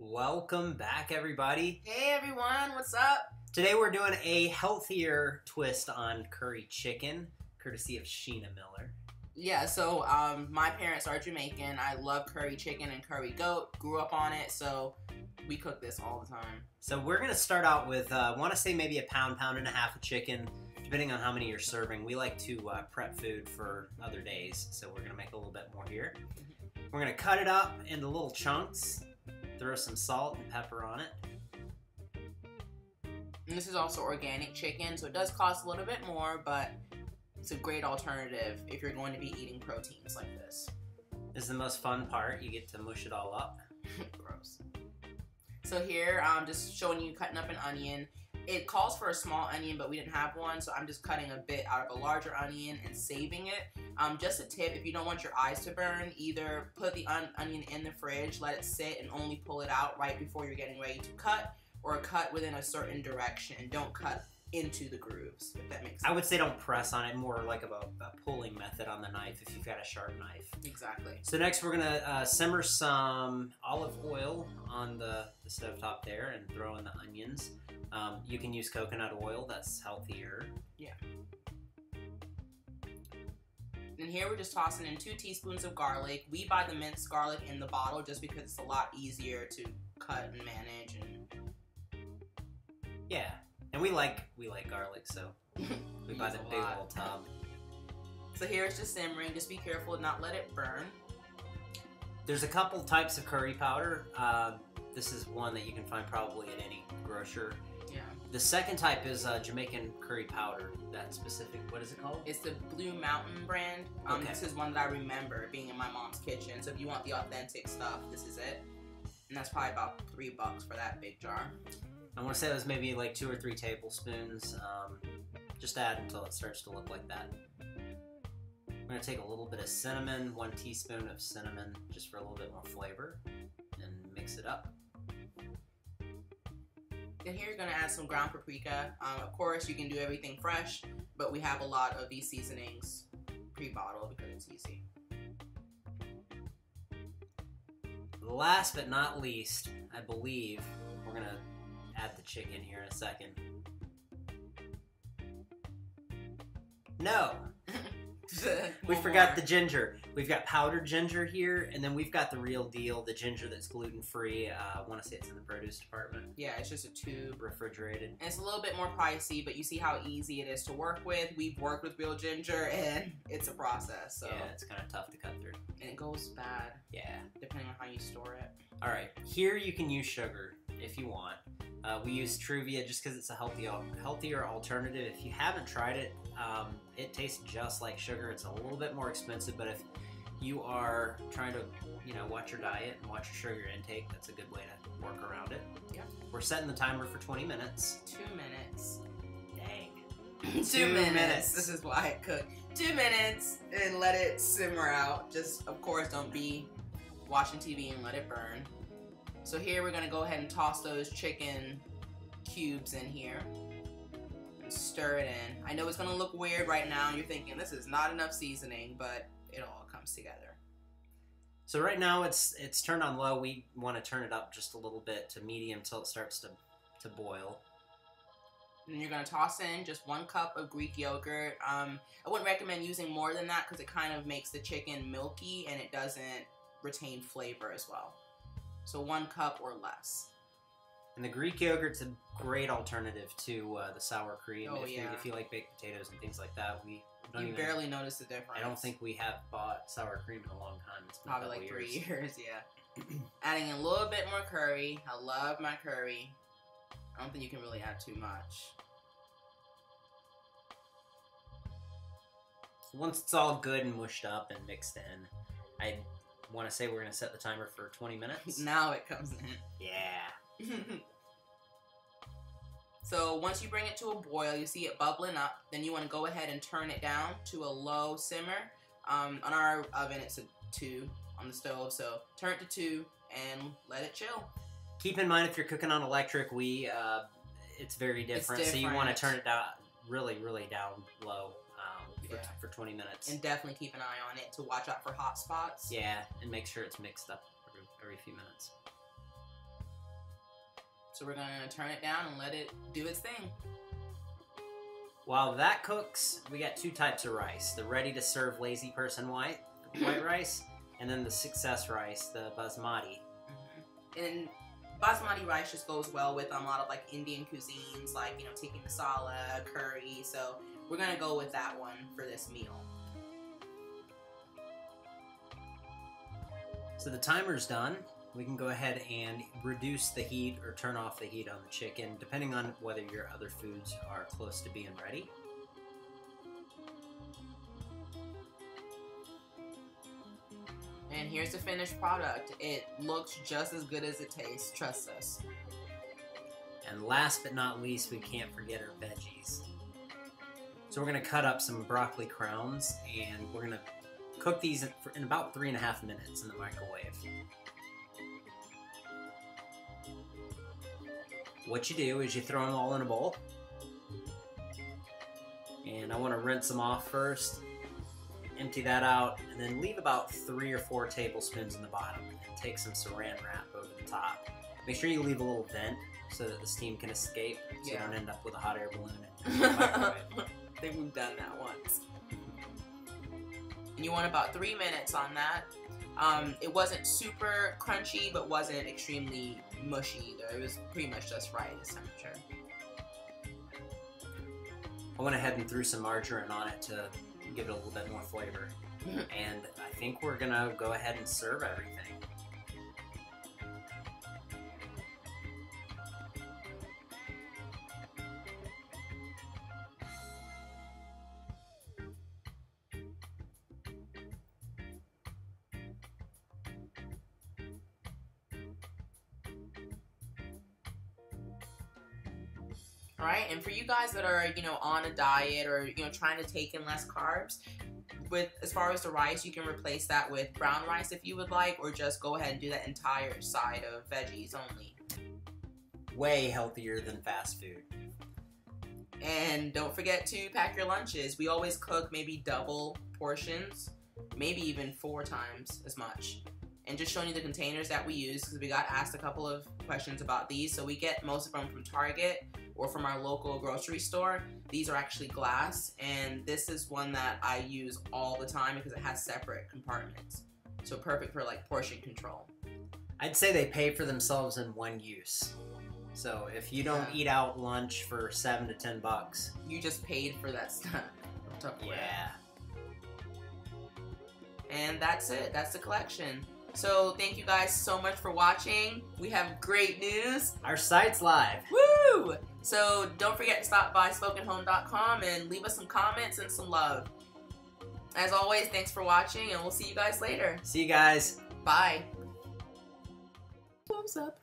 Welcome back, everybody. Hey everyone, what's up? Today we're doing a healthier twist on curry chicken, courtesy of Sheena Miller. Yeah, so my parents are Jamaican. I love curry chicken and curry goat. Grew up on it, so we cook this all the time. So we're going to start out with, I want to say maybe a pound and a half of chicken, depending on how many you're serving. We like to prep food for other days, so we're going to make a little bit more here. We're going to cut it up into little chunks, throw some salt and pepper on it. And this is also organic chicken, so it does cost a little bit more, but it's a great alternative if you're going to be eating proteins like this. This is the most fun part. You get to mush it all up. Gross. So here, I'm just showing you cutting up an onion. It calls for a small onion, but we didn't have one, so I'm just cutting a bit out of a larger onion and saving it. Just a tip, if you don't want your eyes to burn, either put the onion in the fridge, let it sit, and only pull it out right before you're getting ready to cut, or cut within a certain direction. Don't cut into the grooves, if that makes sense. I would say don't press on it, more like a pulling method on the knife if you've got a sharp knife. Exactly. So next we're going to simmer some olive oil on the stovetop there and throw in the onions. You can use coconut oil, that's healthier. Yeah. And here we're just tossing in 2 teaspoons of garlic. We buy the minced garlic in the bottle just because it's a lot easier to cut and manage. Yeah, and we like garlic, so we buy the big old tub. So here it's just simmering. Just be careful to not let it burn. There's a couple types of curry powder. This is one that you can find probably at any grocer. Yeah. The second type is Jamaican curry powder. That specific, what is it called? It's the Blue Mountain brand. Okay. This is one that I remember being in my mom's kitchen. So if you want the authentic stuff, this is it. And that's probably about $3 for that big jar. I want to say it was maybe like 2 or 3 tablespoons. Just add until it starts to look like that. I'm going to take a little bit of cinnamon, 1 teaspoon of cinnamon, just for a little bit more flavor, and mix it up. Then here you're going to add some ground paprika. Of course, you can do everything fresh, but we have a lot of these seasonings pre-bottled because it's easy. Last but not least, I believe, we're going to add the chicken here in a second. No! We forgot the ginger. We've got powdered ginger here, and then we've got the real deal, the ginger that's gluten-free. I want to say it's in the produce department. Yeah, it's just a tube. Refrigerated. And it's a little bit more pricey, but you see how easy it is to work with. We've worked with real ginger, and it's a process. So. Yeah, it's kind of tough to cut through. And it goes bad. Yeah. Depending on how you store it. Alright, here you can use sugar if you want. We use Truvia just because it's a healthier alternative. If you haven't tried it, it tastes just like sugar. It's a little bit more expensive, but if you are trying to, watch your diet and watch your sugar intake, that's a good way to work around it. Yeah. We're setting the timer for 20 minutes. 2 minutes. Dang. 2 minutes. This is why I cook. 2 minutes and let it simmer out. Just, of course, don't be watching TV and let it burn. So here we're going to go ahead and toss those chicken cubes in here and stir it in. I know it's going to look weird right now and you're thinking this is not enough seasoning, but it all comes together. So right now it's turned on low. We want to turn it up just a little bit to medium until it starts to boil. And you're going to toss in just 1 cup of Greek yogurt. I wouldn't recommend using more than that because it kind of makes the chicken milky and it doesn't retain flavor as well. So 1 cup or less. And the Greek yogurt's a great alternative to the sour cream. Oh, yeah. If you like baked potatoes and things like that, You barely notice the difference. I don't think we have bought sour cream in a long time. It's been probably like 3 years, yeah. Adding a little bit more curry. I love my curry. I don't think you can really add too much. Once it's all good and mushed up and mixed in, I want to say we're going to set the timer for 20 minutes. Now it comes in. Yeah. So once you bring it to a boil, you see it bubbling up, then you want to go ahead and turn it down to a low simmer. On our oven, it's a 2 on the stove, so turn it to 2 and let it chill. Keep in mind if you're cooking on electric, it's very different. So you want to turn it down really down low. For 20 minutes. And definitely keep an eye on it to watch out for hot spots. Yeah, and make sure it's mixed up every few minutes. So we're gonna turn it down and let it do its thing. While that cooks, we got two types of rice. The ready-to-serve lazy person white rice, and then the success rice, the basmati. And basmati rice just goes well with a lot of like Indian cuisines, like, you know, tikka masala, curry. So we're gonna go with that one for this meal. So the timer's done. We can go ahead and reduce the heat or turn off the heat on the chicken, depending on whether your other foods are close to being ready. And here's the finished product. It looks just as good as it tastes, trust us. And last but not least, we can't forget our veggies. So we're gonna cut up some broccoli crowns, and we're gonna cook these in about 3.5 minutes in the microwave. What you do is you throw them all in a bowl. And I want to rinse them off first. Empty that out, and then leave about 3 or 4 tablespoons in the bottom, and take some saran wrap over the top. Make sure you leave a little vent so that the steam can escape, so you don't end up with a hot air balloon in the microwave. I think we've done that once. And you want about 3 minutes on that. It wasn't super crunchy, but wasn't extremely mushy either. It was pretty much just right this temperature. I went ahead and threw some margarine on it to give it a little bit more flavor. And I think we're gonna go ahead and serve everything. Alright, and for you guys that are, you know, on a diet or, you know, trying to take in less carbs, as far as the rice, you can replace that with brown rice if you would like, or just go ahead and do that entire side of veggies only. Way healthier than fast food. And don't forget to pack your lunches. We always cook maybe double portions, maybe even 4 times as much. And just showing you the containers that we use, because we got asked a couple of questions about these. So we get most of them from Target or from our local grocery store. These are actually glass, and this is one that I use all the time because it has separate compartments. So perfect for like portion control. I'd say they pay for themselves in one use. So if you don't eat out lunch for $7 to $10, you just paid for that stuff. Yeah. And that's it. That's the collection. So thank you guys so much for watching. We have great news. Our site's live. Woo! So don't forget to stop by SpokenHome.com and leave us some comments and some love. As always, thanks for watching, and we'll see you guys later. See you guys. Bye. Thumbs up,